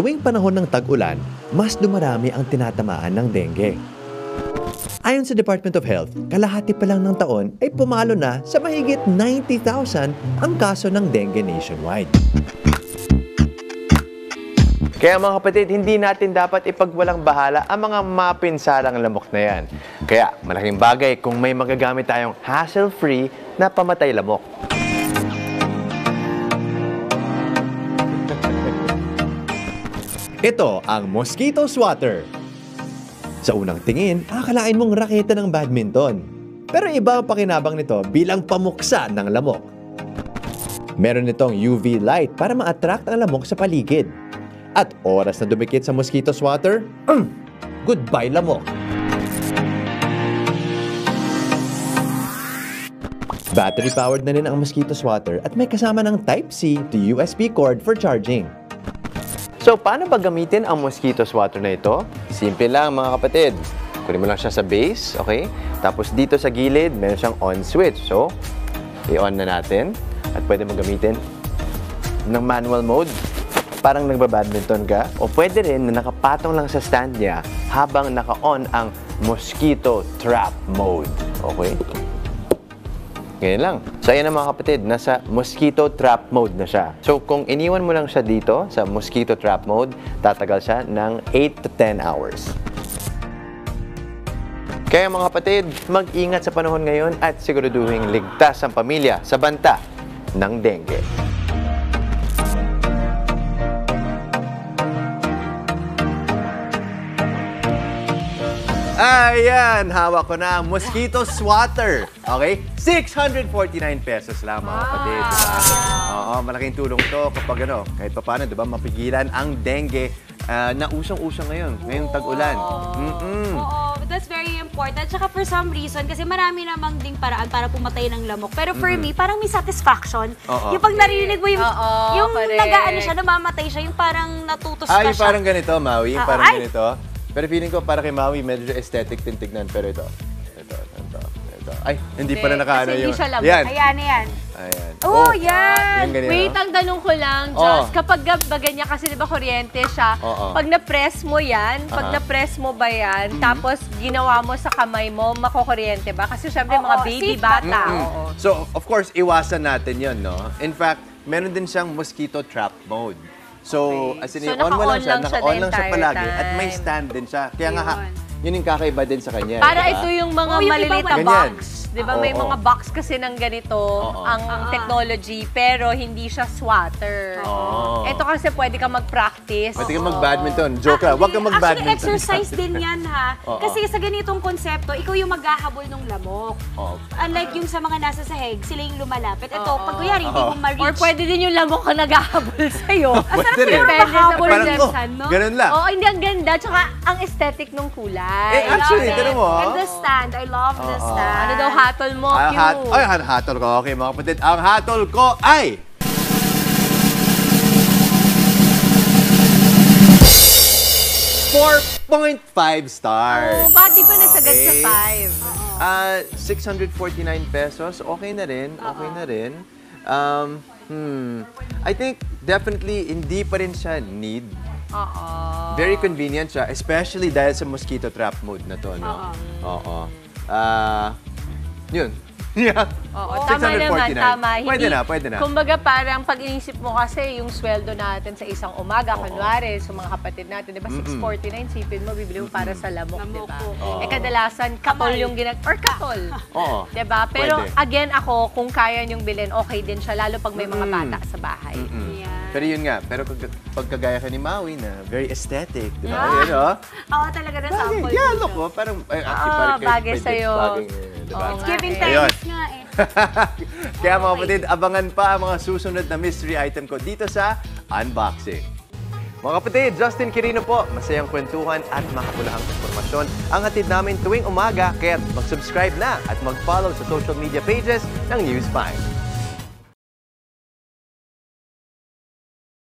Tuwing panahon ng tag-ulan, mas dumarami ang tinatamaan ng dengue. Ayon sa Department of Health, kalahati pa lang ng taon ay pumalo na sa mahigit 90,000 ang kaso ng dengue nationwide. Kaya mga kapatid, hindi natin dapat ipagwalang bahala ang mga mapinsalang lamok na yan. Kaya malaking bagay kung may magagamit tayong hassle-free na pamatay lamok. Ito ang mosquito swatter. Sa unang tingin, akalain mong raketa ng badminton. Pero iba ang pakinabang nito bilang pamuksa ng lamok. Meron itong UV light para ma-attract ang lamok sa paligid. At oras na dumikit sa mosquito swatter, goodbye lamok. Battery-powered na rin ang mosquito swatter at may kasama ng Type-C to USB cord for charging. So, paano ba gamitin ang mosquito swatter na ito? Simple lang mga kapatid. Kunin mo lang siya sa base, okay? Tapos dito sa gilid, meron siyang on switch. So, i-on na natin. At pwede mo gamitin ng manual mode. Parang nagbabadminton ka. O pwede rin na nakapatong lang sa stand niya habang naka-on ang mosquito trap mode. Okay? Ganyan lang. So, ayan na mga kapatid, nasa mosquito trap mode na siya. So, kung iniwan mo lang siya dito sa mosquito trap mode, tatagal siya ng 8 to 10 hours. Kaya mga kapatid, mag-ingat sa panahon ngayon at siguraduhin ligtas ang pamilya sa banta ng dengue. Ayan, hawak ko na ang mosquito swatter. Okay? 649 pesos lang mga kapatid. Diba? Oo, malaking tulong to kapag ano, kahit pa paano, diba, mapigilan ang dengue na usong-usong ngayon, ngayong tag-ulan. Oo, that's very important. Tsaka for some reason, kasi marami namang ding paraan para pumatay ng lamok. Pero for me, parang may satisfaction. Yung pag narinig mo yung nag-aano siya, namamatay siya, yung parang natutos ka siya. Yung parang ganito, Maui, yung parang ganito. Pero feeling ko para kay Maui, medyo aesthetic din tignan. Pero ito. Ay, hindi pala nakaano yung... Kasi hindi siya lamok. Yan. Ayan. Ayan. Oh, yan! Yung Wait, ang tanong ko lang, Josh, kapag ganyan kasi di ba kuryente siya, pag na-press mo yan, pag na-press mo ba yan, tapos ginawa mo sa kamay mo, makukuryente ba? Kasi syempre mga baby bata. So, of course, iwasan natin yun, no? In fact, meron din siyang mosquito trap mode. So, as in, on mo lang siya, naka-on lang siya palagi, at may stand din siya. Kaya nga, yun yung kakaiba din sa kanya. Para ito yung mga maliliit na box. Di ba may mga box kasi ng ganito ang technology, pero hindi siya swatter. Ito kasi pwede ka mag-practice. Pwede ka mag-badminton. Joke lang, huwag ka mag-badminton. Actually, exercise din yan, ha? Kasi sa ganitong konsepto, ikaw yung maghahabol ng lamok. Unlike yung sa mga nasa sahig, sila yung lumalapit. Ito, pag kuyari, hindi mo ma-reach. Or pwede din yung lamok ka naghahabol sa'yo. Pwede rin. Mahabol no? Ganun lang. Oo, hindi, ang ganda. Tsaka ang aesthetic ng kulay. Actually, tanong mo. And the stand, I love the stand. Ano daw hatol mo? Cute. Ay, hatol ko. Okay, mga kapatid. Ang hatol ko ay... 4.5 stars. Ba't di pa nasagad sa 5? 649 pesos. Okay na rin. Okay na rin. I think definitely hindi pa rin siya need. Very convenient siya, especially dahil sa mosquito trap mode na to, no? Yun. Yeah. Tama naman, tama. Pwede na. Kumbaga parang pag inisip mo kasi yung sweldo natin sa isang umaga, kunwari, sa mga kapatid natin, di ba, 649, sipin mo, bibili mo para sa lamok, di ba? Kadalasan, katol yung or katol. Di ba? Pero again, ako, kung kaya niyong bilhin, okay din siya, lalo pag may mga bata sa bahay. Pero yun nga, pero pagkagaya ka ni Maui na very aesthetic, di ba? Oo, talaga na sample. Yeah, look mo, parang bagay sa'yo. It's giving thanks nga eh. Kaya mga kapatid, abangan pa ang mga susunod na mystery item ko dito sa Unboxing. Mga kapatid, Justin Quirino po. Masayang kwentuhan at makapulahang informasyon ang hatid namin tuwing umaga. Kaya mag-subscribe na at mag-follow sa social media pages ng News 5.